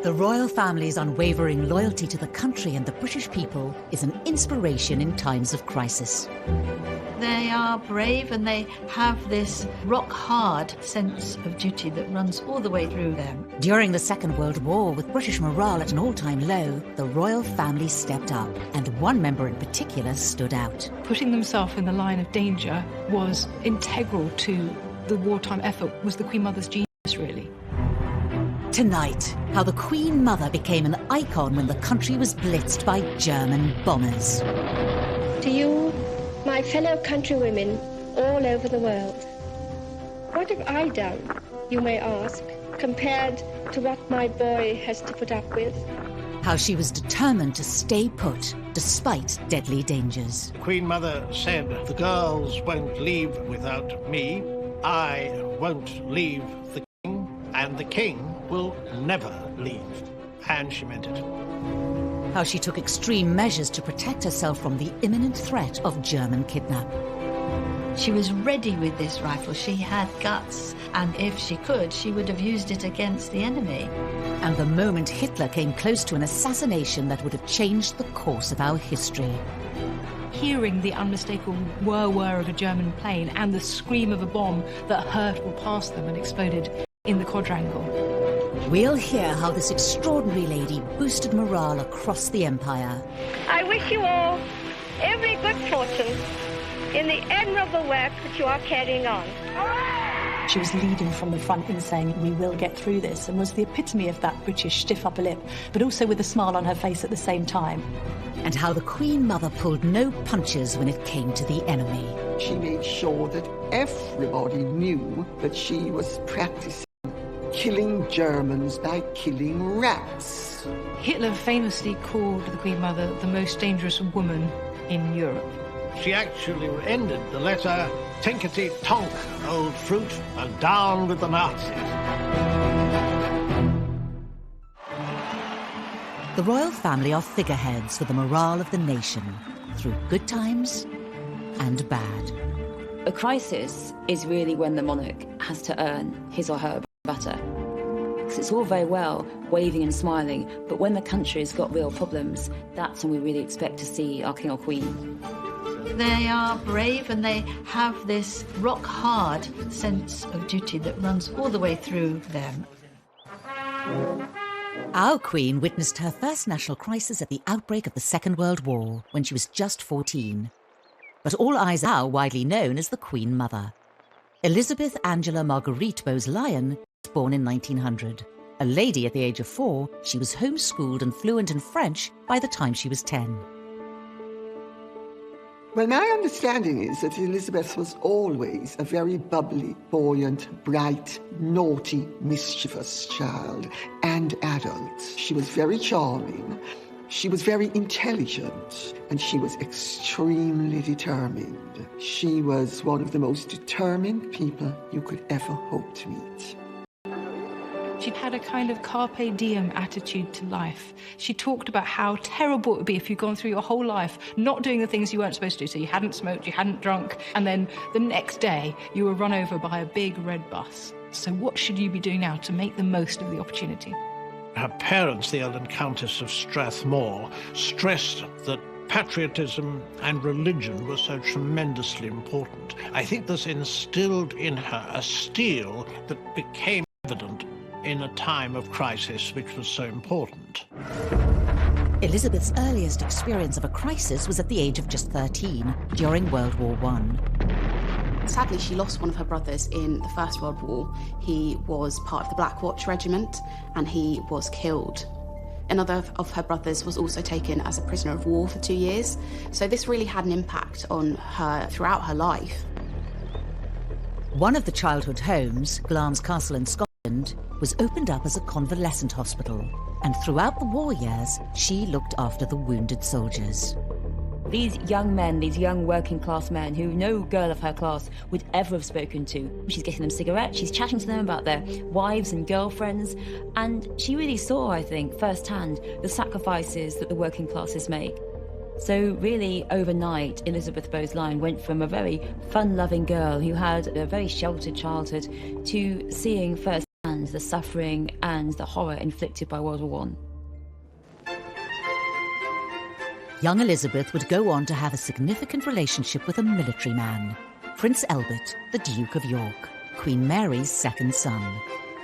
The royal family's unwavering loyalty to the country and the British people is an inspiration in times of crisis. They are brave and they have this rock-hard sense of duty that runs all the way through them. During the Second World War, with British morale at an all-time low, the royal family stepped up, and one member in particular stood out. Putting themselves in the line of danger was integral to the wartime effort, was the Queen Mother's genius, really. Tonight, how the Queen Mother became an icon when the country was blitzed by German bombers. To you, my fellow countrywomen all over the world, what have I done, you may ask, compared to what my boy has to put up with? How she was determined to stay put, despite deadly dangers. Queen Mother said, "The girls won't leave without me. I won't leave the king, and the king will never leave." And she meant it. How she took extreme measures to protect herself from the imminent threat of German kidnap. She was ready with this rifle. She had guts, and if she could, she would have used it against the enemy. And the moment Hitler came close to an assassination that would have changed the course of our history. Hearing the unmistakable whir-whir of a German plane and the scream of a bomb that hurtled past them and exploded in the quadrangle. We'll hear how this extraordinary lady boosted morale across the empire. I wish you all every good fortune in the admirable work that you are carrying on. She was leading from the front and saying, "We will get through this," and was the epitome of that British stiff upper lip, but also with a smile on her face at the same time. And how the Queen Mother pulled no punches when it came to the enemy. She made sure that everybody knew that she was practicing killing Germans by killing rats. Hitler famously called the Queen Mother the most dangerous woman in Europe. She actually ended the letter, "Tinkety tonk, old fruit, and down with the Nazis." The royal family are figureheads for the morale of the nation, through good times and bad. A crisis is really when the monarch has to earn his or her butter. Because it's all very well waving and smiling, but when the country's got real problems, that's when we really expect to see our king or queen. They are brave and they have this rock-hard sense of duty that runs all the way through them. Our Queen witnessed her first national crisis at the outbreak of the Second World War, when she was just 14. But all eyes are now widely known as the Queen Mother. Elizabeth Angela Marguerite Bowes-Lyon was born in 1900. A lady at the age of 4, she was homeschooled and fluent in French by the time she was 10. Well, my understanding is that Elizabeth was always a very bubbly, buoyant, bright, naughty, mischievous child and adult. She was very charming, she was very intelligent, and she was extremely determined. She was one of the most determined people you could ever hope to meet. She had a kind of carpe diem attitude to life. She talked about how terrible it would be if you'd gone through your whole life not doing the things you weren't supposed to do. So you hadn't smoked, you hadn't drunk, and then the next day you were run over by a big red bus. So what should you be doing now to make the most of the opportunity? Her parents, the Earl and Countess of Strathmore, stressed that patriotism and religion were so tremendously important. I think this instilled in her a steel that became evident in a time of crisis which was so important. Elizabeth's earliest experience of a crisis was at the age of just 13, during World War I. Sadly, she lost one of her brothers in the First World War. He was part of the Black Watch Regiment, and he was killed. Another of her brothers was also taken as a prisoner of war for 2 years. So this really had an impact on her throughout her life. One of the childhood homes, Glamis Castle in Scotland, was opened up as a convalescent hospital, and throughout the war years, she looked after the wounded soldiers. These young men, these young working class men who no girl of her class would ever have spoken to. She's getting them cigarettes, she's chatting to them about their wives and girlfriends, and she really saw, I think, firsthand the sacrifices that the working classes make. So really, overnight, Elizabeth Bowes-Lyon went from a very fun-loving girl who had a very sheltered childhood to seeing first and the suffering and the horror inflicted by World War I. Young Elizabeth would go on to have a significant relationship with a military man, Prince Albert, the Duke of York, Queen Mary's second son.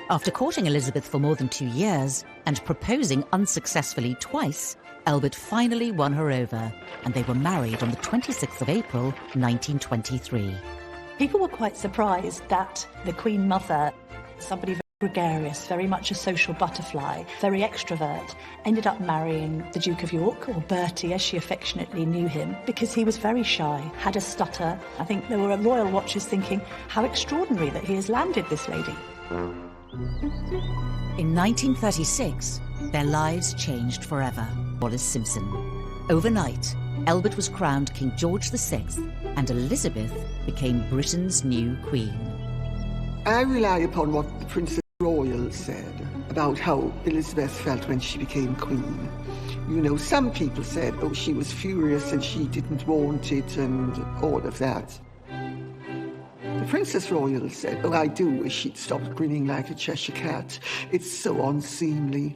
After courting Elizabeth for more than 2 years and proposing unsuccessfully twice, Albert finally won her over, and they were married on the 26th of April, 1923. People were quite surprised that the Queen Mother, somebody very gregarious, very much a social butterfly, very extrovert, ended up marrying the Duke of York, or Bertie as she affectionately knew him, because he was very shy, had a stutter. I think there were royal watchers thinking, how extraordinary that he has landed this lady. In 1936, their lives changed forever. Wallace Simpson. Overnight, Albert was crowned King George VI, and Elizabeth became Britain's new queen. I rely upon what the Princess Royal said about how Elizabeth felt when she became queen. You know, some people said, oh, she was furious and she didn't want it and all of that. The Princess Royal said, oh, I do wish she'd stopped grinning like a Cheshire cat. It's so unseemly.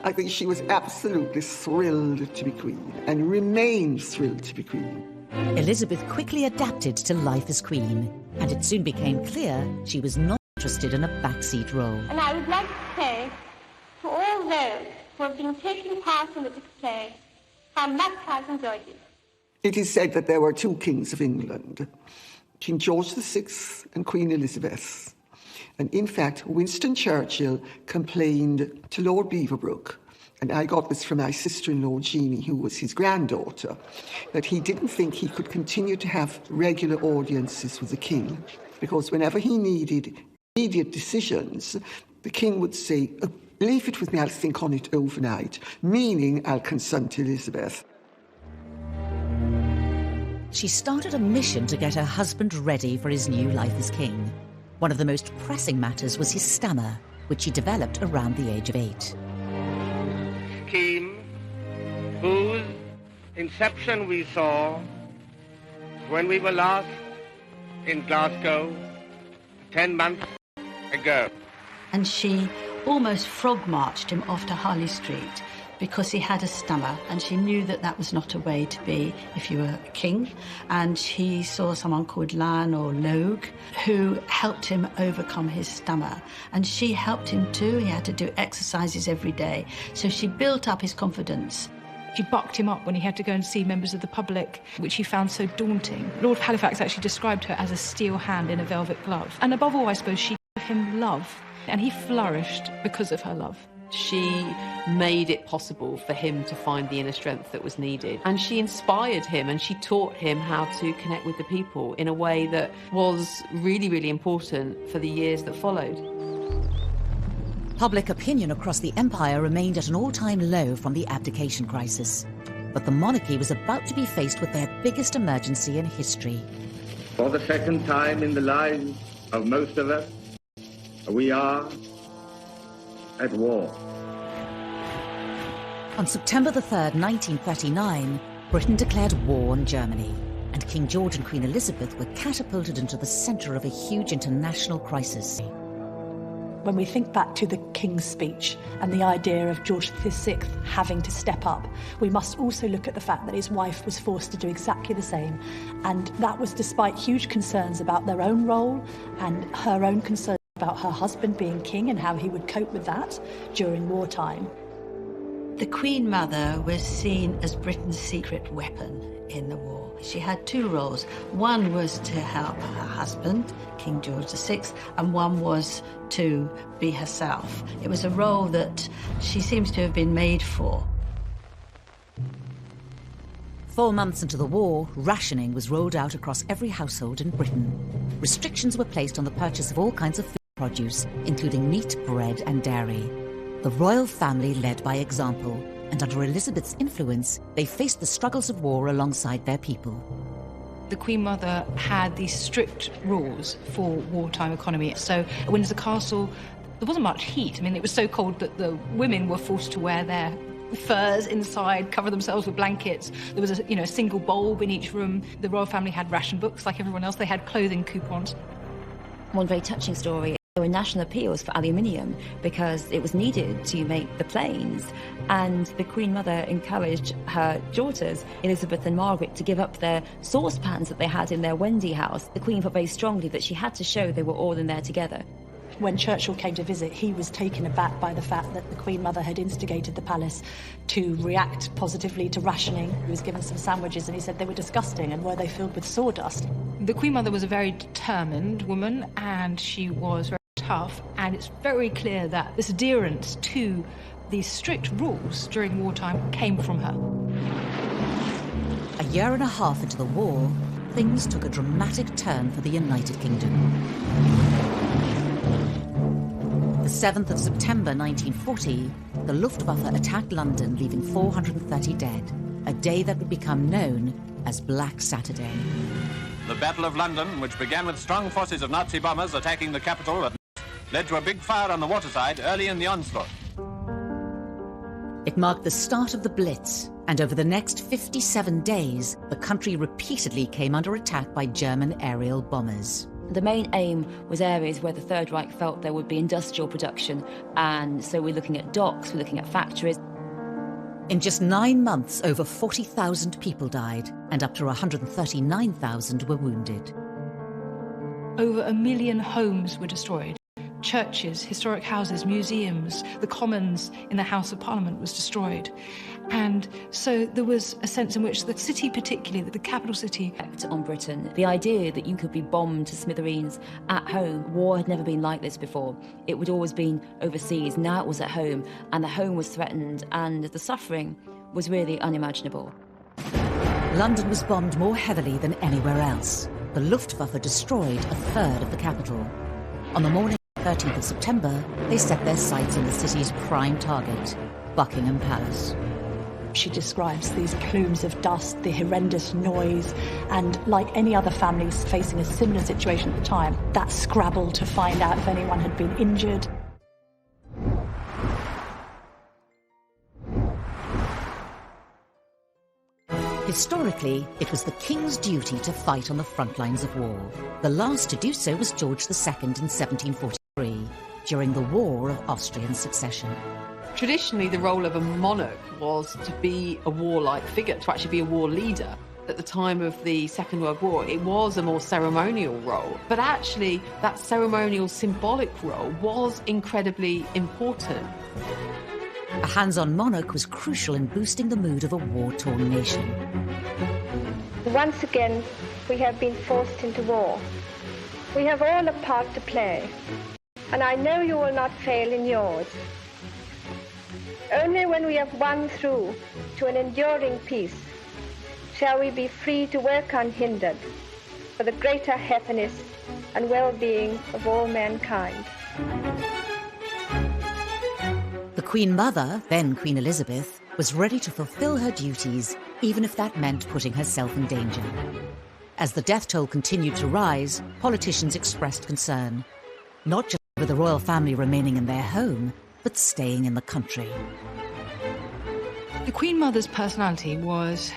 I think she was absolutely thrilled to be queen and remains thrilled to be queen. Elizabeth quickly adapted to life as queen, and it soon became clear she was not interested in a backseat role. And I would like to say to all those who have been taking part in the display how much I've enjoyed it. It is said that there were two kings of England, King George VI and Queen Elizabeth. And in fact, Winston Churchill complained to Lord Beaverbrook, and I got this from my sister-in-law Jeannie, who was his granddaughter, that he didn't think he could continue to have regular audiences with the king, because whenever he needed immediate decisions, the king would say, oh, leave it with me, I'll think on it overnight, meaning I'll consult Elizabeth. She started a mission to get her husband ready for his new life as king. One of the most pressing matters was his stammer, which he developed around the age of 8. Scheme whose inception we saw when we were last in Glasgow 10 months ago. And she almost frog-marched him off to Harley Street because he had a stammer, and she knew that that was not a way to be if you were a king. And he saw someone called Lan or Logue who helped him overcome his stammer. And she helped him too. He had to do exercises every day. So she built up his confidence. She bucked him up when he had to go and see members of the public, which he found so daunting. Lord Halifax actually described her as a steel hand in a velvet glove. And above all, I suppose, she gave him love, and he flourished because of her love. She made it possible for him to find the inner strength that was needed. And she inspired him, and she taught him how to connect with the people in a way that was really, really important for the years that followed. Public opinion across the empire remained at an all-time low from the abdication crisis. But the monarchy was about to be faced with their biggest emergency in history. For the second time in the lives of most of us, we are at war. On September the 3rd, 1939, Britain declared war on Germany, and King George and Queen Elizabeth were catapulted into the centre of a huge international crisis. When we think back to the King's speech and the idea of George VI having to step up, we must also look at the fact that his wife was forced to do exactly the same. And that was despite huge concerns about their own role and her own concerns about her husband being king and how he would cope with that during wartime. The Queen Mother was seen as Britain's secret weapon in the war. She had two roles. One was to help her husband, King George VI, and one was to be herself. It was a role that she seems to have been made for. 4 months into the war, rationing was rolled out across every household in Britain. Restrictions were placed on the purchase of all kinds of food produce, including meat, bread and dairy. The royal family led by example, and under Elizabeth's influence, they faced the struggles of war alongside their people. The Queen Mother had these strict rules for wartime economy. So at Windsor Castle, there wasn't much heat. I mean, it was so cold that the women were forced to wear their furs inside, cover themselves with blankets. There was a single bulb in each room. The royal family had ration books like everyone else. They had clothing coupons. One very touching story There were national appeals for aluminium because it was needed to make the planes, and the Queen Mother encouraged her daughters, Elizabeth and Margaret, to give up their saucepans that they had in their Wendy house. The Queen felt very strongly that she had to show they were all in there together. When Churchill came to visit, he was taken aback by the fact that the Queen Mother had instigated the palace to react positively to rationing. He was given some sandwiches and he said they were disgusting, and were they filled with sawdust? The Queen Mother was a very determined woman, and she was very tough, and it's very clear that this adherence to these strict rules during wartime came from her. A year and a half into the war, things took a dramatic turn for the United Kingdom. The 7th of September 1940, the Luftwaffe attacked London, leaving 430 dead, a day that would become known as Black Saturday. The Battle of London, which began with strong forces of Nazi bombers attacking the capital, led to a big fire on the waterside early in the onslaught. It marked the start of the Blitz, and over the next 57 days, the country repeatedly came under attack by German aerial bombers. The main aim was areas where the Third Reich felt there would be industrial production, and so we're looking at docks, we're looking at factories. In just 9 months, over 40,000 people died, and up to 139,000 were wounded. Over 1 million homes were destroyed. Churches, historic houses, museums, the Commons in the House of Parliament was destroyed. And so there was a sense in which the city, particularly the capital city, on Britain. The idea that you could be bombed to smithereens at home, war had never been like this before. It would always been overseas, now it was at home, and the home was threatened, and the suffering was really unimaginable. London was bombed more heavily than anywhere else. The Luftwaffe destroyed a third of the capital. On the morning of the 13th of September, they set their sights on the city's prime target, Buckingham Palace. She describes these plumes of dust, the horrendous noise, and like any other families facing a similar situation at the time, that scrabble to find out if anyone had been injured. Historically, it was the king's duty to fight on the front lines of war. The last to do so was George II in 1743, during the War of Austrian Succession. Traditionally, the role of a monarch was to be a warlike figure, to actually be a war leader. At the time of the Second World War, it was a more ceremonial role. But actually, that ceremonial, symbolic role was incredibly important. A hands-on monarch was crucial in boosting the mood of a war-torn nation. Once again, we have been forced into war. We have all a part to play, and I know you will not fail in yours. Only when we have won through to an enduring peace shall we be free to work unhindered for the greater happiness and well-being of all mankind. The Queen Mother, then Queen Elizabeth, was ready to fulfill her duties, even if that meant putting herself in danger. As the death toll continued to rise, politicians expressed concern, not just over the royal family remaining in their home, but staying in the country. The Queen Mother's personality was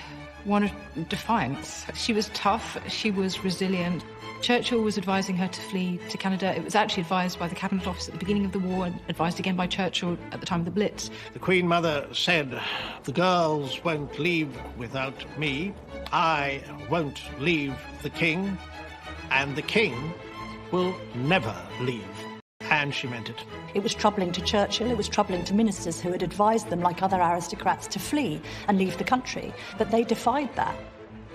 one of defiance. She was tough, she was resilient. Churchill was advising her to flee to Canada. It was actually advised by the Cabinet Office at the beginning of the war and advised again by Churchill at the time of the Blitz. The Queen Mother said, "The girls won't leave without me. I won't leave the King, and the King will never leave." And she meant it. It was troubling to Churchill, it was troubling to ministers who had advised them, like other aristocrats, to flee and leave the country. But they defied that.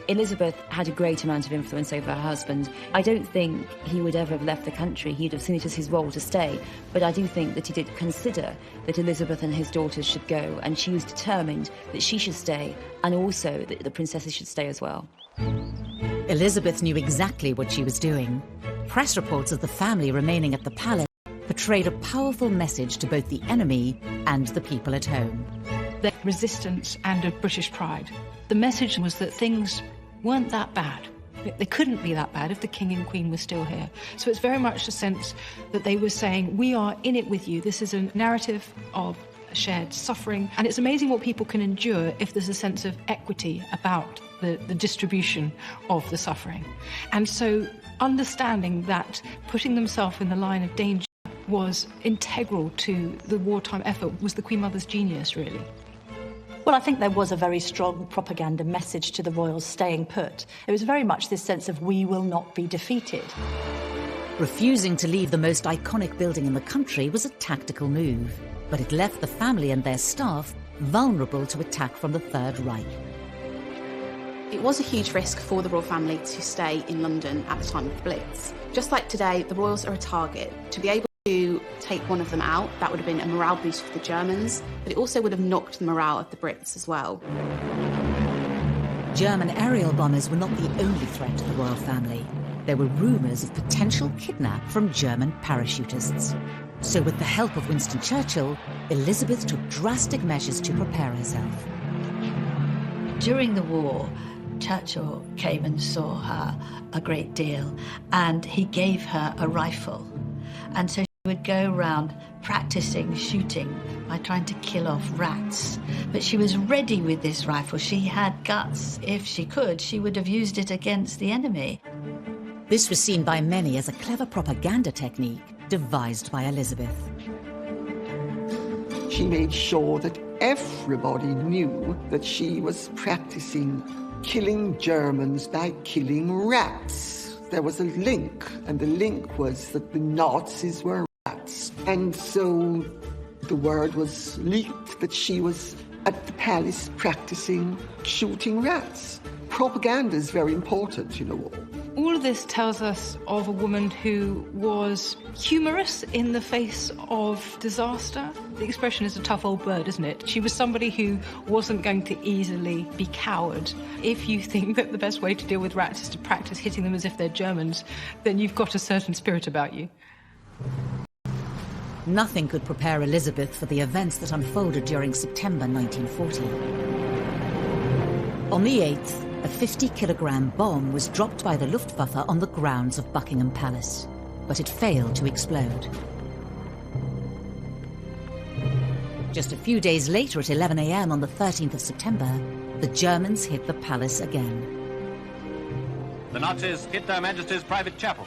Elizabeth had a great amount of influence over her husband. I don't think he would ever have left the country. He'd have seen it as his role to stay. But I do think that he did consider that Elizabeth and his daughters should go, and she was determined that she should stay, and also that the princesses should stay as well. Elizabeth knew exactly what she was doing. Press reports of the family remaining at the palace portrayed a powerful message to both the enemy and the people at home. The resistance and of British pride. The message was that things weren't that bad. They couldn't be that bad if the King and Queen were still here. So it's very much a sense that they were saying, we are in it with you. This is a narrative of shared suffering. And it's amazing what people can endure if there's a sense of equity about the distribution of the suffering. And so understanding that, putting themselves in the line of danger was integral to the wartime effort was the Queen Mother's genius, really. Well, I think there was a very strong propaganda message to the royals staying put. It was very much this sense of we will not be defeated. Refusing to leave the most iconic building in the country was a tactical move, but it left the family and their staff vulnerable to attack from the Third Reich. It was a huge risk for the royal family to stay in London at the time of the Blitz. Just like today, the royals are a target. To be able to take one of them out, that would have been a morale boost for the Germans, but it also would have knocked the morale of the Brits as well. German aerial bombers were not the only threat to the royal family. There were rumours of potential kidnap from German parachutists. So with the help of Winston Churchill, Elizabeth took drastic measures to prepare herself. During the war, Churchill came and saw her a great deal, and he gave her a rifle. And so she would go around practicing shooting by trying to kill off rats. But she was ready with this rifle. She had guts. If she could, she would have used it against the enemy. This was seen by many as a clever propaganda technique devised by Elizabeth. She made sure that everybody knew that she was practicing killing Germans by killing rats. There was a link, and the link was that the Nazis were rats. And so the word was leaked that she was at the palace practicing shooting rats. Propaganda is very important in a war. All of this tells us of a woman who was humorous in the face of disaster. The expression is a tough old bird, isn't it? She was somebody who wasn't going to easily be cowed. If you think that the best way to deal with rats is to practice hitting them as if they're Germans, then you've got a certain spirit about you. Nothing could prepare Elizabeth for the events that unfolded during September 1940. On the 8th, a 50-kilogram bomb was dropped by the Luftwaffe on the grounds of Buckingham Palace, but it failed to explode. Just a few days later, at 11 a.m. on the 13th of September, the Germans hit the palace again. The Nazis hit Their Majesty's private chapel.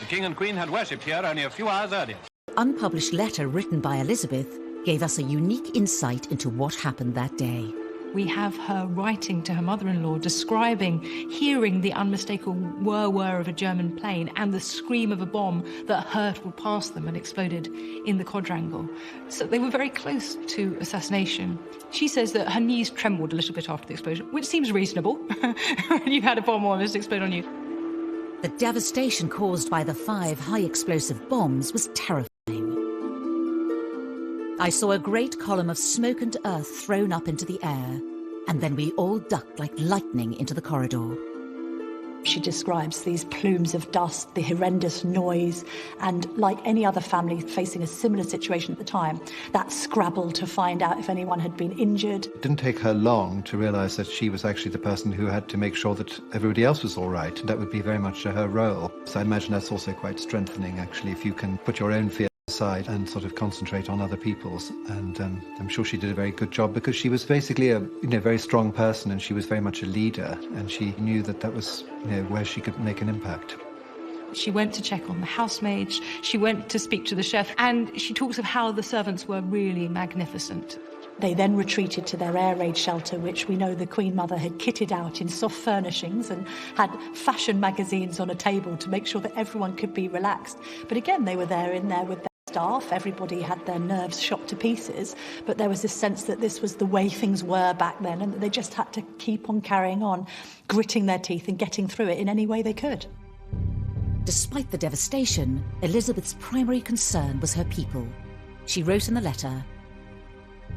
The King and Queen had worshipped here only a few hours earlier. An unpublished letter written by Elizabeth gave us a unique insight into what happened that day. We have her writing to her mother-in-law, describing, hearing the unmistakable whir-whir of a German plane and the scream of a bomb that hurtled past them and exploded in the quadrangle. So they were very close to assassination. She says that her knees trembled a little bit after the explosion, which seems reasonable when you've had a bomb almost explode on you. The devastation caused by the 5 high-explosive bombs was terrifying. I saw a great column of smoke and earth thrown up into the air, and then we all ducked like lightning into the corridor. She describes these plumes of dust, the horrendous noise, and like any other family facing a similar situation at the time, that scrabble to find out if anyone had been injured. It didn't take her long to realise that she was actually the person who had to make sure that everybody else was all right, and that would be very much her role. So I imagine that's also quite strengthening, actually, if you can put your own fear aside and sort of concentrate on other people's. And I'm sure she did a very good job, because she was basically a very strong person, and she was very much a leader, and she knew that that was where she could make an impact. She went to check on the housemaids, she went to speak to the chef, and she talks of how the servants were really magnificent. They then retreated to their air raid shelter, which we know the Queen Mother had kitted out in soft furnishings and had fashion magazines on a table to make sure that everyone could be relaxed. But again, they were there in there with their staff. Everybody had their nerves shot to pieces, but there was this sense that this was the way things were back then, and that they just had to keep on carrying on, gritting their teeth and getting through it in any way they could. Despite the devastation, Elizabeth's primary concern was her people. She wrote in the letter,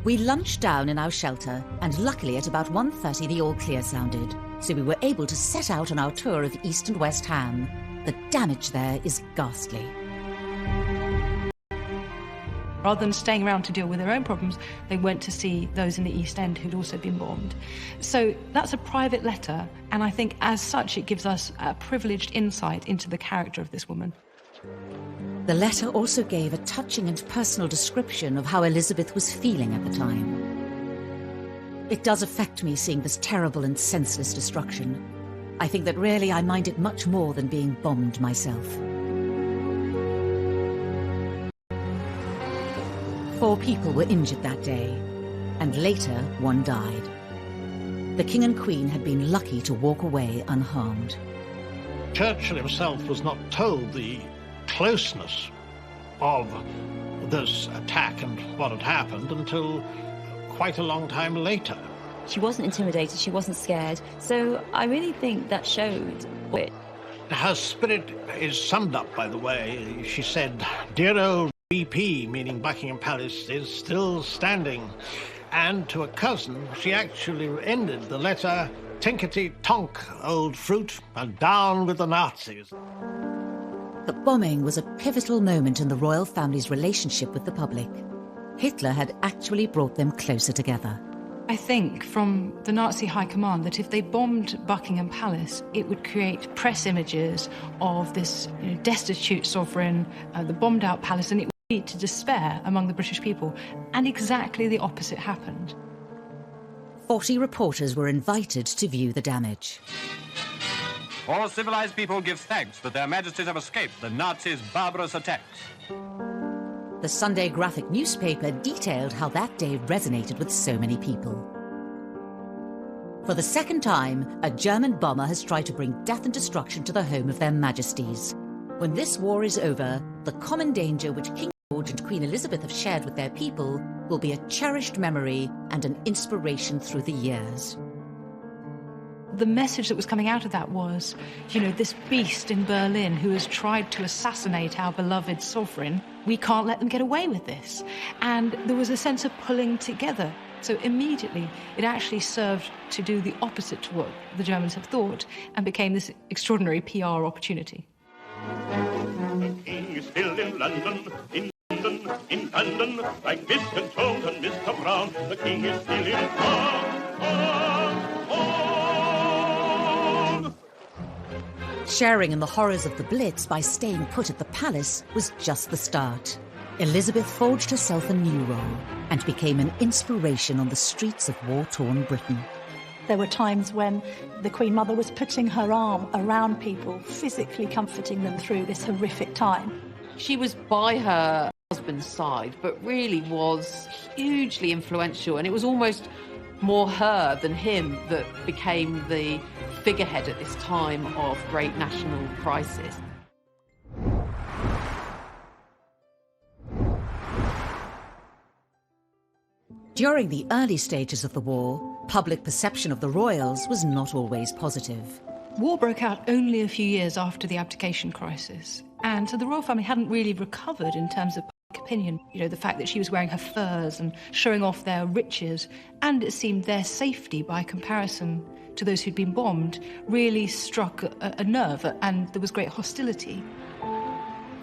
"We lunched down in our shelter, and luckily at about 1:30 the all-clear sounded, so we were able to set out on our tour of East and West Ham. The damage there is ghastly." Rather than staying around to deal with their own problems, they went to see those in the East End who'd also been bombed. So that's a private letter, and I think as such it gives us a privileged insight into the character of this woman. The letter also gave a touching and personal description of how Elizabeth was feeling at the time. It does affect me seeing this terrible and senseless destruction. I think that really I mind it much more than being bombed myself. 4 people were injured that day, and later 1 died. The King and Queen had been lucky to walk away unharmed. Churchill himself was not told the closeness of this attack and what had happened until quite a long time later. She wasn't intimidated, she wasn't scared, so I really think that showed it. Her spirit is summed up by the way she said, "Dear old BP," meaning Buckingham Palace, "is still standing." And to a cousin, she actually ended the letter, "Tinkety-tonk, old fruit, and down with the Nazis." The bombing was a pivotal moment in the royal family's relationship with the public. Hitler had actually brought them closer together. I think from the Nazi high command that if they bombed Buckingham Palace, it would create press images of this destitute sovereign, the bombed out palace, and it would lead to despair among the British people. And exactly the opposite happened. 40 reporters were invited to view the damage. All civilized people give thanks that their majesties have escaped the Nazis' barbarous attacks. The Sunday graphic newspaper detailed how that day resonated with so many people. For the second time, a German bomber has tried to bring death and destruction to the home of their majesties. When this war is over, the common danger which King George and Queen Elizabeth have shared with their people will be a cherished memory and an inspiration through the years. The message that was coming out of that was, this beast in Berlin who has tried to assassinate our beloved sovereign, we can't let them get away with this. And there was a sense of pulling together. So immediately, it actually served to do the opposite to what the Germans have thought and became this extraordinary PR opportunity. The king is still in London, in London, like Mr. Jones and Mr. Brown. The king is still in Sharing in the horrors of the Blitz by staying put at the palace was just the start. Elizabeth forged herself a new role and became an inspiration on the streets of war-torn Britain. There were times when the Queen Mother was putting her arm around people, physically comforting them through this horrific time. She was by her husband's side, but really was hugely influential, and it was almost more her than him that became the figurehead at this time of great national crisis. During the early stages of the war, public perception of the royals was not always positive. War broke out only a few years after the abdication crisis, and so the royal family hadn't really recovered in terms of public opinion. The fact that she was wearing her furs and showing off their riches, and it seemed their safety by comparison to those who'd been bombed, really struck a nerve, and there was great hostility.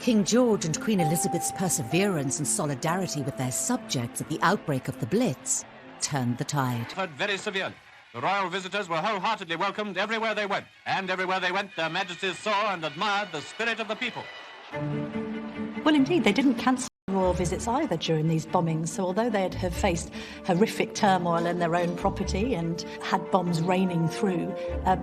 King George and Queen Elizabeth's perseverance and solidarity with their subjects at the outbreak of the Blitz turned the tide. Very severe. The royal visitors were wholeheartedly welcomed everywhere they went, and everywhere they went, their majesties saw and admired the spirit of the people. Well, indeed, they didn't cancel royal visits either during these bombings, so although they'd have faced horrific turmoil in their own property and had bombs raining through,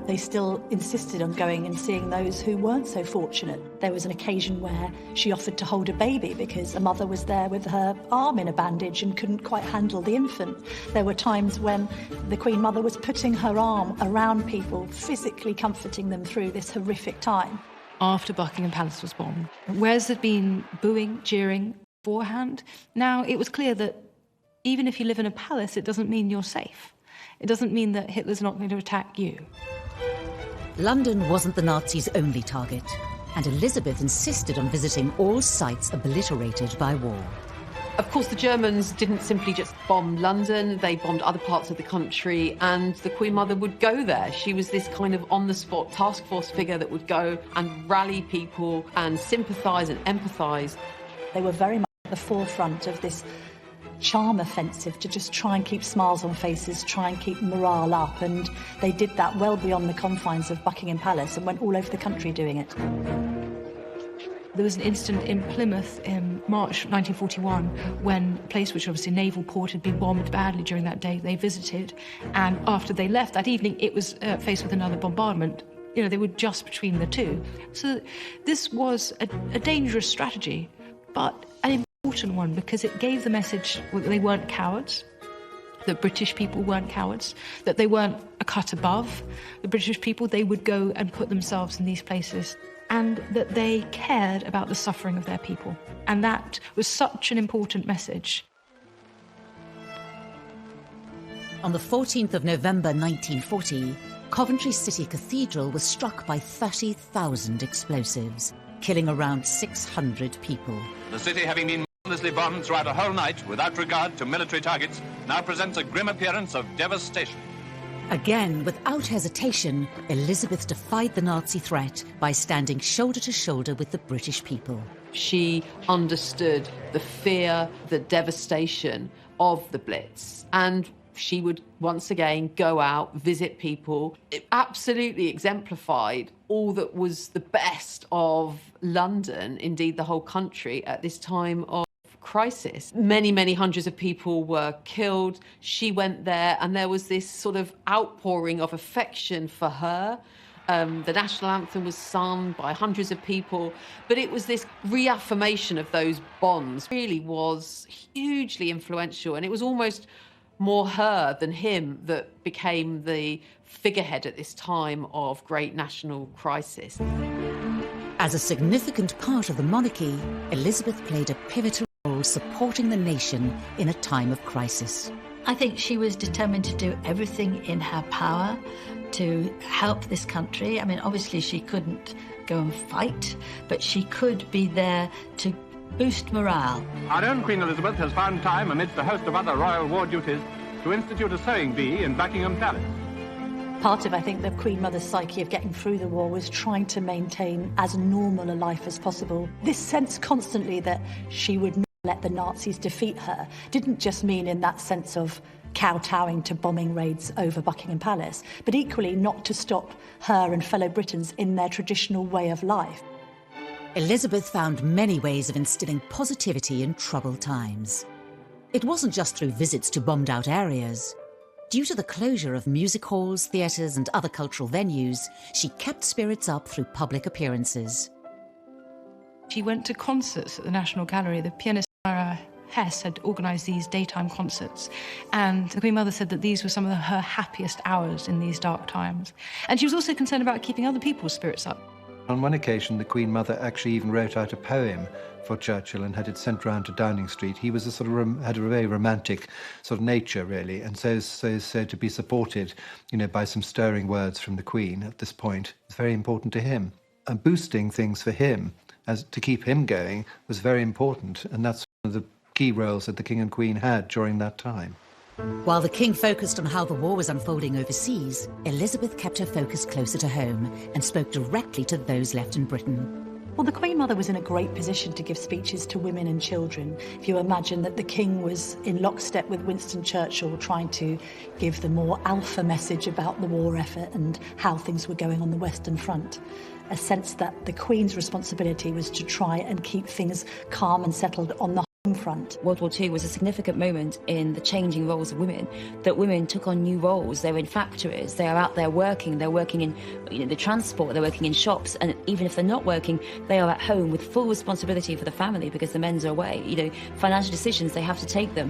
they still insisted on going and seeing those who weren't so fortunate. There was an occasion where she offered to hold a baby because a mother was there with her arm in a bandage and couldn't quite handle the infant. There were times when the Queen Mother was putting her arm around people, physically comforting them through this horrific time. After Buckingham Palace was bombed, whereas there'd been booing, jeering beforehand, now it was clear that even if you live in a palace, it doesn't mean you're safe. It doesn't mean that Hitler's not going to attack you. London wasn't the Nazis' only target, and Elizabeth insisted on visiting all sites obliterated by war. Of course, the Germans didn't simply just bomb London, they bombed other parts of the country, and the Queen Mother would go there. She was this kind of on-the-spot task force figure that would go and rally people and sympathise and empathise. They were very much at the forefront of this charm offensive to just try and keep smiles on faces, try and keep morale up, and they did that well beyond the confines of Buckingham Palace and went all over the country doing it. There was an incident in Plymouth in March 1941 when a place which obviously a naval port had been bombed badly during that day. They visited, and after they left that evening, it was faced with another bombardment. They were just between the two. So this was a dangerous strategy, but an important one because it gave the message that they weren't cowards, that British people weren't cowards, that they weren't a cut above the British people. They would go and put themselves in these places, and that they cared about the suffering of their people. And that was such an important message. On the 14th of November 1940, Coventry City Cathedral was struck by 30,000 explosives, killing around 600 people. The city, having been mercilessly bombed throughout a whole night without regard to military targets, now presents a grim appearance of devastation. Again, without hesitation, Elizabeth defied the Nazi threat by standing shoulder to shoulder with the British people. She understood the fear, the devastation of the Blitz, and she would once again go out, visit people. It absolutely exemplified all that was the best of London, indeed the whole country, at this time of crisis. Many, many hundreds of people were killed. She went there and there was this sort of outpouring of affection for her. The national anthem was sung by hundreds of people, but it was this reaffirmation of those bonds. It really was hugely influential, and it was almost more her than him that became the figurehead at this time of great national crisis. As a significant part of the monarchy, Elizabeth played a pivotal role supporting the nation in a time of crisis. I think she was determined to do everything in her power to help this country. I mean, obviously she couldn't go and fight, but she could be there to boost morale. Our own Queen Elizabeth has found time, amidst a host of other royal war duties, to institute a sewing bee in Buckingham Palace. Part of, I think, the Queen Mother's psyche of getting through the war was trying to maintain as normal a life as possible. This sense constantly that she would not let the Nazis defeat her didn't just mean in that sense of kowtowing to bombing raids over Buckingham Palace, but equally not to stop her and fellow Britons in their traditional way of life. Elizabeth found many ways of instilling positivity in troubled times. It wasn't just through visits to bombed-out areas. Due to the closure of music halls, theatres and other cultural venues, she kept spirits up through public appearances. She went to concerts at the National Gallery. The pianist Ira Hess had organised these daytime concerts, and the Queen Mother said that these were some of her happiest hours in these dark times. And she was also concerned about keeping other people's spirits up. On one occasion, the Queen Mother actually even wrote out a poem for Churchill and had it sent round to Downing Street. He was had a very romantic sort of nature, really, and so is said to be supported, by some stirring words from the Queen at this point. It's very important to him. And boosting things for him, as to keep him going, was very important, and that's one of the key roles that the King and Queen had during that time. While the King focused on how the war was unfolding overseas, Elizabeth kept her focus closer to home and spoke directly to those left in Britain. Well, the Queen Mother was in a great position to give speeches to women and children. If you imagine that the King was in lockstep with Winston Churchill trying to give the more alpha message about the war effort and how things were going on the Western Front, a sense that the Queen's responsibility was to try and keep things calm and settled on the home front. World War II was a significant moment in the changing roles of women, that women took on new roles. They were in factories, they are out there working, they're working in the transport, they're working in shops, and even if they're not working, they are at home with full responsibility for the family because the men's are away. Financial decisions, they have to take them.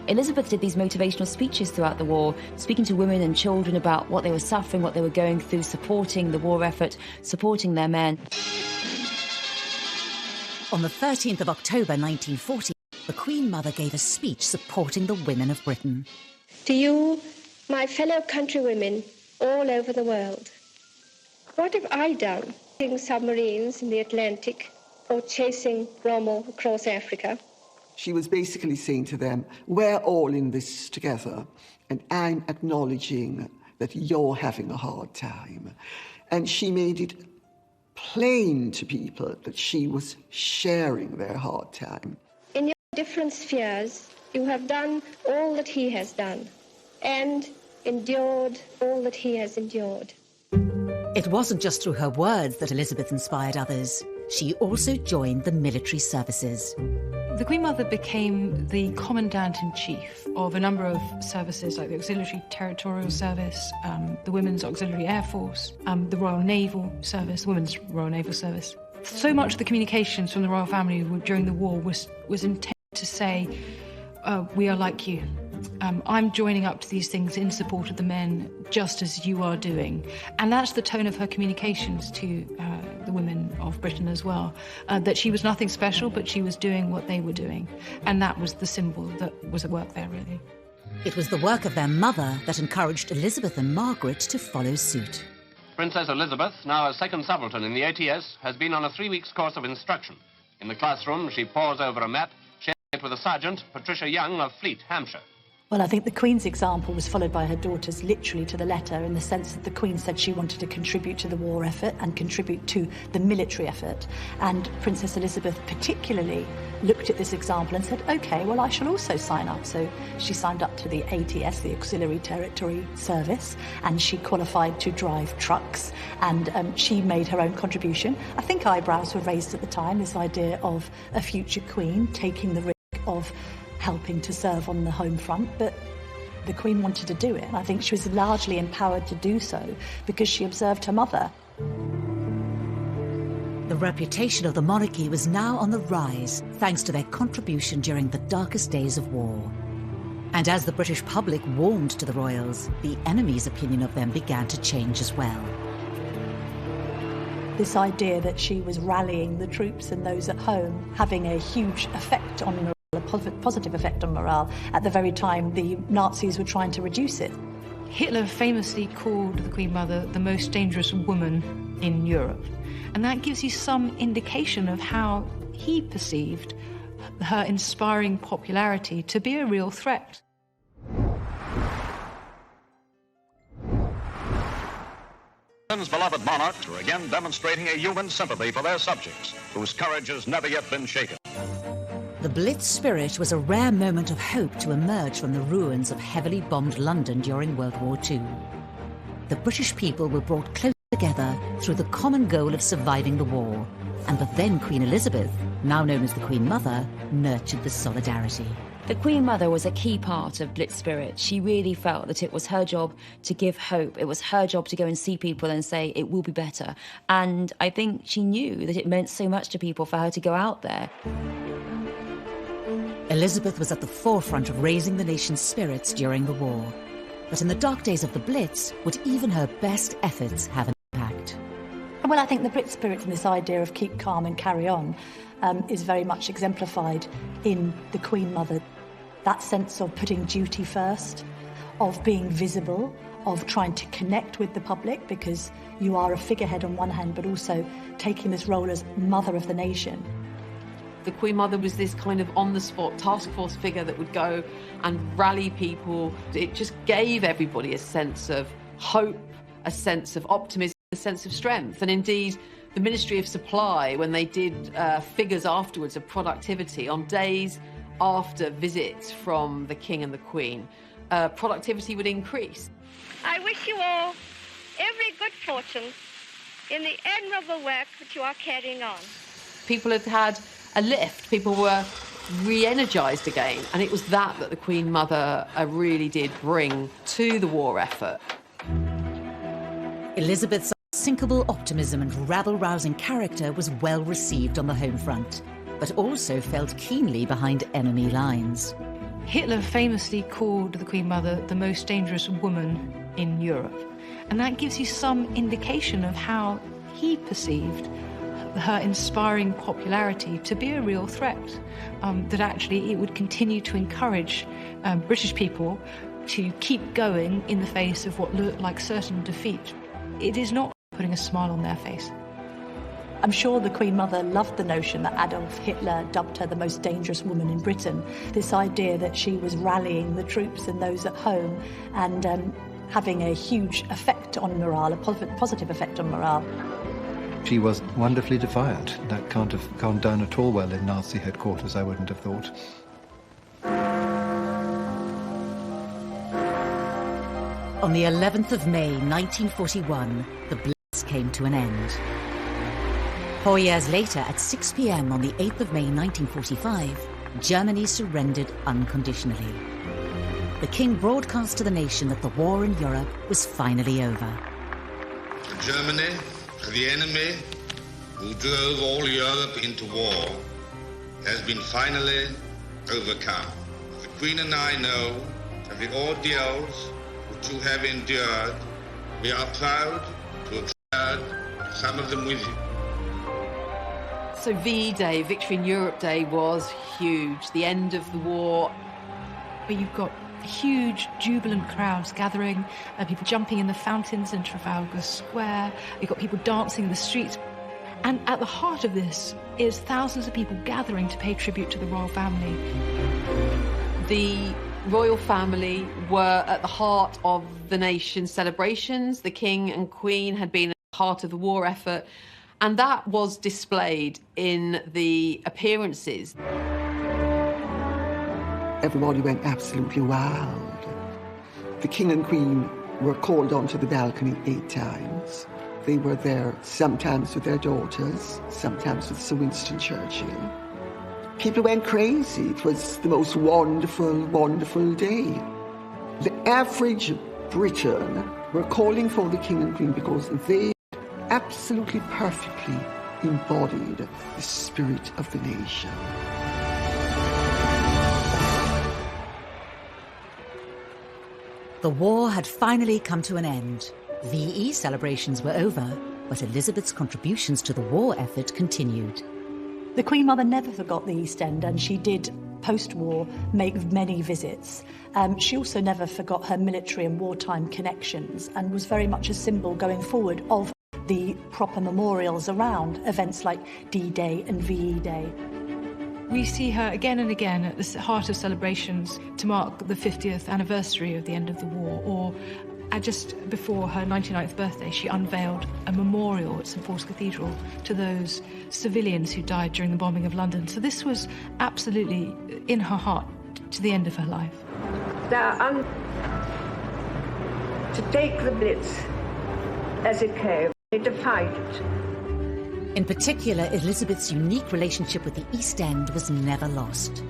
Elizabeth did these motivational speeches throughout the war, speaking to women and children about what they were suffering, what they were going through, supporting the war effort, supporting their men. On the 13th of October 1940, the Queen Mother gave a speech supporting the women of Britain. To you, my fellow countrywomen all over the world, what have I done? Chasing submarines in the Atlantic or chasing Rommel across Africa? She was basically saying to them, we're all in this together, and I'm acknowledging that you're having a hard time. And she made it plain to people that she was sharing their hard time. In your different spheres, you have done all that he has done, and endured all that he has endured. It wasn't just through her words that Elizabeth inspired others. She also joined the military services. The Queen Mother became the Commandant-in-Chief of a number of services like the Auxiliary Territorial Service, the Women's Auxiliary Air Force, the Royal Naval Service, the Women's Royal Naval Service. So much of the communications from the royal family during the war was intended to say, we are like you. I'm joining up to these things in support of the men, just as you are doing. And that's the tone of her communications to the women of Britain as well, that she was nothing special, but she was doing what they were doing. And that was the symbol that was at work there, really. It was the work of their mother that encouraged Elizabeth and Margaret to follow suit. Princess Elizabeth, now a second subaltern in the ATS, has been on a 3-week course of instruction. In the classroom, she pores over a map, sharing it with a sergeant, Patricia Young of Fleet, Hampshire. Well, I think the Queen's example was followed by her daughters literally to the letter, in the sense that the Queen said she wanted to contribute to the war effort and contribute to the military effort. And Princess Elizabeth particularly looked at this example and said, OK, well, I shall also sign up. So she signed up to the ATS, the Auxiliary Territory Service, and she qualified to drive trucks, and she made her own contribution. I think eyebrows were raised at the time, this idea of a future Queen taking the risk of helping to serve on the home front, but the Queen wanted to do it, and I think she was largely empowered to do so because she observed her mother. The reputation of the monarchy was now on the rise, thanks to their contribution during the darkest days of war. And as the British public warmed to the royals, the enemy's opinion of them began to change as well. This idea that she was rallying the troops and those at home, having a huge effect on morale, a positive effect on morale, at the very time the Nazis were trying to reduce it. Hitler famously called the Queen Mother the most dangerous woman in Europe. And that gives you some indication of how he perceived her inspiring popularity to be a real threat. Britain's beloved monarchs are again demonstrating a human sympathy for their subjects, whose courage has never yet been shaken. The Blitz spirit was a rare moment of hope to emerge from the ruins of heavily bombed London during World War II. The British people were brought close together through the common goal of surviving the war, and the then Queen Elizabeth, now known as the Queen Mother, nurtured the solidarity. The Queen Mother was a key part of Blitz spirit. She really felt that it was her job to give hope. It was her job to go and see people and say, it will be better. And I think she knew that it meant so much to people for her to go out there. Elizabeth was at the forefront of raising the nation's spirits during the war. But in the dark days of the Blitz, would even her best efforts have an impact? Well, I think the Brit spirit and this idea of keep calm and carry on is very much exemplified in the Queen Mother. That sense of putting duty first, of being visible, of trying to connect with the public, because you are a figurehead on one hand, but also taking this role as mother of the nation. The Queen Mother was this kind of on-the-spot task force figure that would go and rally people. It just gave everybody a sense of hope, a sense of optimism, a sense of strength. And indeed, the Ministry of Supply, when they did figures afterwards of productivity on days after visits from the King and the Queen, productivity would increase. I wish you all every good fortune in the admirable work that you are carrying on. People had had a lift, people were re-energised again, and it was that the Queen Mother really did bring to the war effort. Elizabeth's unsinkable optimism and rabble-rousing character was well received on the home front, but also felt keenly behind enemy lines. Hitler famously called the Queen Mother the most dangerous woman in Europe, and that gives you some indication of how he perceived her inspiring popularity to be a real threat, that actually it would continue to encourage British people to keep going in the face of what looked like certain defeat. It is not putting a smile on their face. I'm sure the Queen Mother loved the notion that Adolf Hitler dubbed her the most dangerous woman in Britain. This idea that she was rallying the troops and those at home and having a huge effect on morale, a positive effect on morale. She was wonderfully defiant. That can't have gone down at all well in Nazi headquarters, I wouldn't have thought. On the 11th of May 1941, the Blitz came to an end. 4 years later, at 6 p.m. on the 8th of May 1945, Germany surrendered unconditionally. The King broadcast to the nation that the war in Europe was finally over. Germany, the enemy who drove all Europe into war, has been finally overcome. The Queen and I know of the ordeals which you have endured. We are proud to have shared some of them with you. So VE Day, Victory in Europe Day, was huge. The end of the war. Where you've got huge jubilant crowds gathering, people jumping in the fountains in Trafalgar Square. You've got people dancing in the streets. And at the heart of this is thousands of people gathering to pay tribute to the royal family. The royal family were at the heart of the nation's celebrations. The King and Queen had been at the heart of the war effort, and that was displayed in the appearances. Everybody went absolutely wild. The King and Queen were called onto the balcony 8 times. They were there sometimes with their daughters, sometimes with Sir Winston Churchill. People went crazy. It was the most wonderful, wonderful day. The average Briton were calling for the King and Queen because they absolutely perfectly embodied the spirit of the nation. The war had finally come to an end. VE celebrations were over, but Elizabeth's contributions to the war effort continued. The Queen Mother never forgot the East End, and she did, post-war, make many visits. She also never forgot her military and wartime connections, and was very much a symbol going forward of the proper memorials around events like D-Day and VE Day. We see her again and again at the heart of celebrations to mark the 50th anniversary of the end of the war, or just before her 99th birthday, she unveiled a memorial at St Paul's Cathedral to those civilians who died during the bombing of London. So this was absolutely in her heart to the end of her life. To take the Blitz as it came, they defied it. In particular, Elizabeth's unique relationship with the East End was never lost.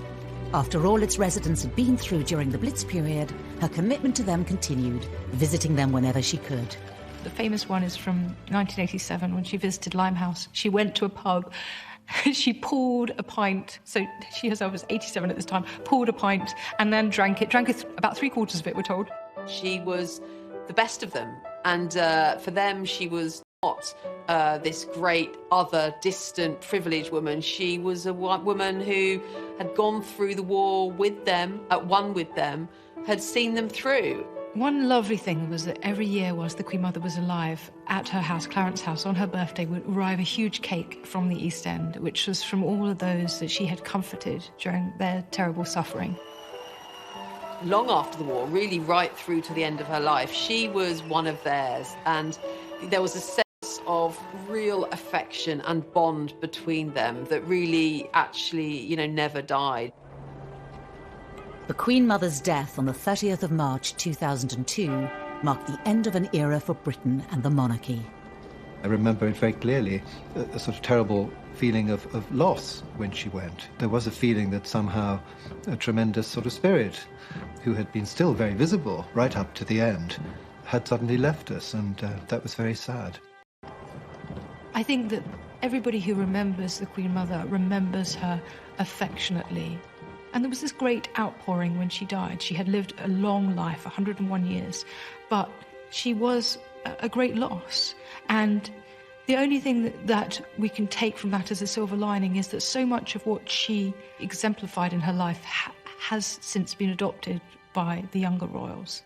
After all its residents had been through during the Blitz period, her commitment to them continued, visiting them whenever she could. The famous one is from 1987 when she visited Limehouse. She went to a pub, she poured a pint, so she herself was 87 at this time, poured a pint and then drank it about 3/4 of it, we're told. She was the best of them, and for them she was not this great other distant privileged woman. She was a woman who had gone through the war with them, at one with them, had seen them through. One lovely thing was that every year whilst the Queen Mother was alive, at her house, Clarence House, on her birthday would arrive a huge cake from the East End, which was from all of those that she had comforted during their terrible suffering. Long after the war, really right through to the end of her life, she was one of theirs, and there was a sense of real affection and bond between them that really actually, never died. The Queen Mother's death on the 30th of March 2002 marked the end of an era for Britain and the monarchy. I remember it very clearly, a sort of terrible feeling of loss when she went. There was a feeling that somehow a tremendous sort of spirit, who had been still very visible right up to the end, had suddenly left us, and that was very sad. I think that everybody who remembers the Queen Mother remembers her affectionately. And there was this great outpouring when she died. She had lived a long life, 101 years, but she was a great loss. And the only thing that we can take from that as a silver lining is that so much of what she exemplified in her life has since been adopted by the younger royals.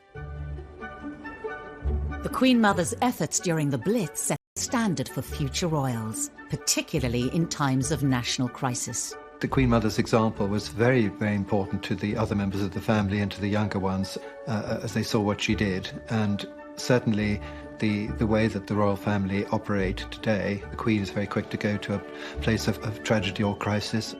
The Queen Mother's efforts during the Blitz set the standard for future royals, particularly in times of national crisis. The Queen Mother's example was very, very important to the other members of the family and to the younger ones as they saw what she did. And certainly the way that the royal family operate today, the Queen is very quick to go to a place of tragedy or crisis.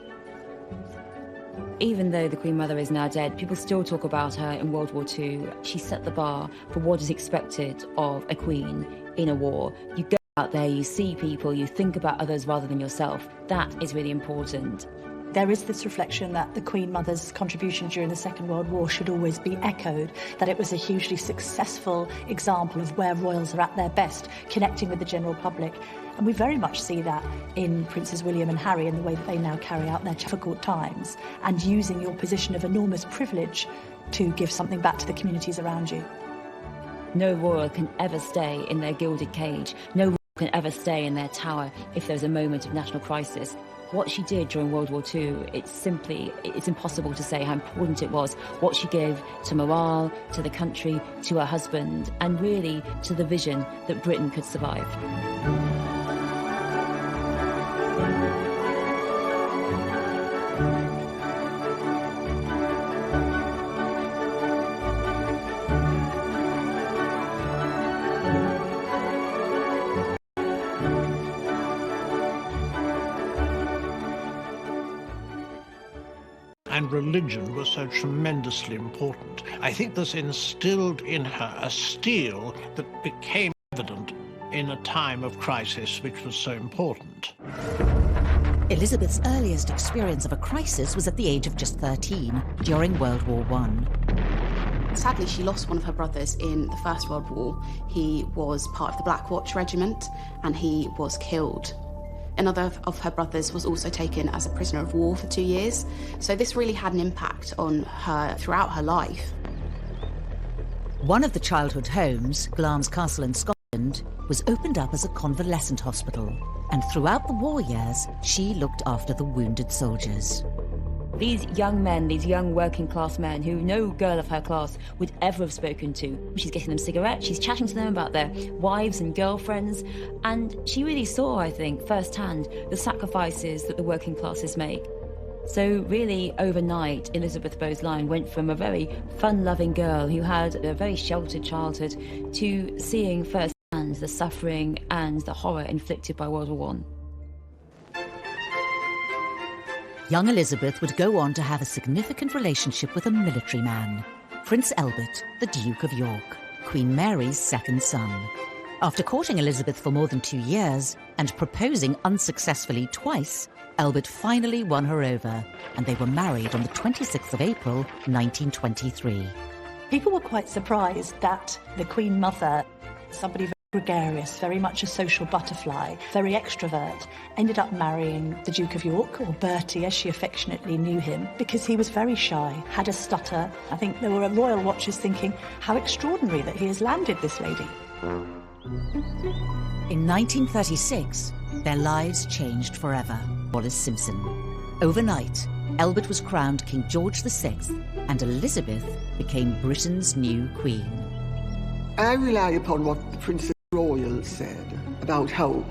Even though the Queen Mother is now dead, people still talk about her in World War II. She set the bar for what is expected of a queen in a war. You go out there, you see people, you think about others rather than yourself. That is really important. There is this reflection that the Queen Mother's contribution during the Second World War should always be echoed, that it was a hugely successful example of where royals are at their best, connecting with the general public. And we very much see that in Princes William and Harry in the way that they now carry out their difficult times and using your position of enormous privilege to give something back to the communities around you. No royal can ever stay in their gilded cage. No royal can ever stay in their tower if there's a moment of national crisis. What she did during World War II, it's impossible to say how important it was. What she gave to morale, to the country, to her husband, and really to the vision that Britain could survive. And religion was so tremendously important. I think this instilled in her a steel that became evident in a time of crisis which was so important. Elizabeth's earliest experience of a crisis was at the age of just 13, during World War I. Sadly, she lost one of her brothers in the First World War. He was part of the Black Watch Regiment and he was killed. Another of her brothers was also taken as a prisoner of war for 2 years. So this really had an impact on her throughout her life. One of the childhood homes, Glamis Castle in Scotland, was opened up as a convalescent hospital. And throughout the war years, she looked after the wounded soldiers. These young men, these young working class men who no girl of her class would ever have spoken to. She's getting them cigarettes, she's chatting to them about their wives and girlfriends, and she really saw, I think, firsthand the sacrifices that the working classes make. So really, overnight, Elizabeth Bowes-Lyon went from a very fun-loving girl who had a very sheltered childhood to seeing firsthand the suffering and the horror inflicted by World War I. Young Elizabeth would go on to have a significant relationship with a military man, Prince Albert, the Duke of York, Queen Mary's second son. After courting Elizabeth for more than 2 years and proposing unsuccessfully twice, Albert finally won her over, and they were married on the 26th of April, 1923. People were quite surprised that the Queen Mother, somebody very gregarious, very much a social butterfly, very extrovert, ended up marrying the Duke of York, or Bertie as she affectionately knew him, because he was very shy, had a stutter. I think there were royal watchers thinking, how extraordinary that he has landed this lady. In 1936, their lives changed forever. Wallace Simpson. Overnight, Albert was crowned King George VI, and Elizabeth became Britain's new queen. I rely upon what the Princess Royal said about how